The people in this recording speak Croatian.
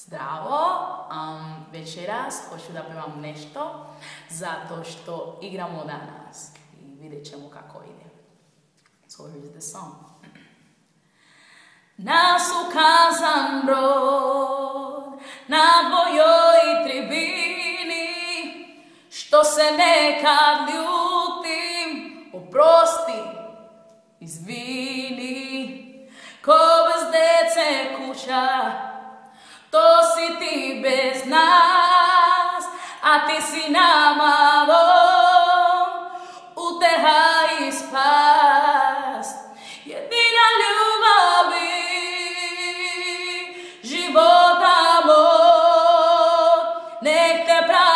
Zdravo, večeras hoću da pevam nešto zato što igramo danas i vidjet ćemo kako ide. So here's the song. Nas ukazan brod na tvojoj tribini, što se nekad ljutim, oprosti, izvini, ko bez dece kuća, to si ti bez nas, a ti si nama dom, uteha i spas, jedina ljubavi, života moj, nek te pravi.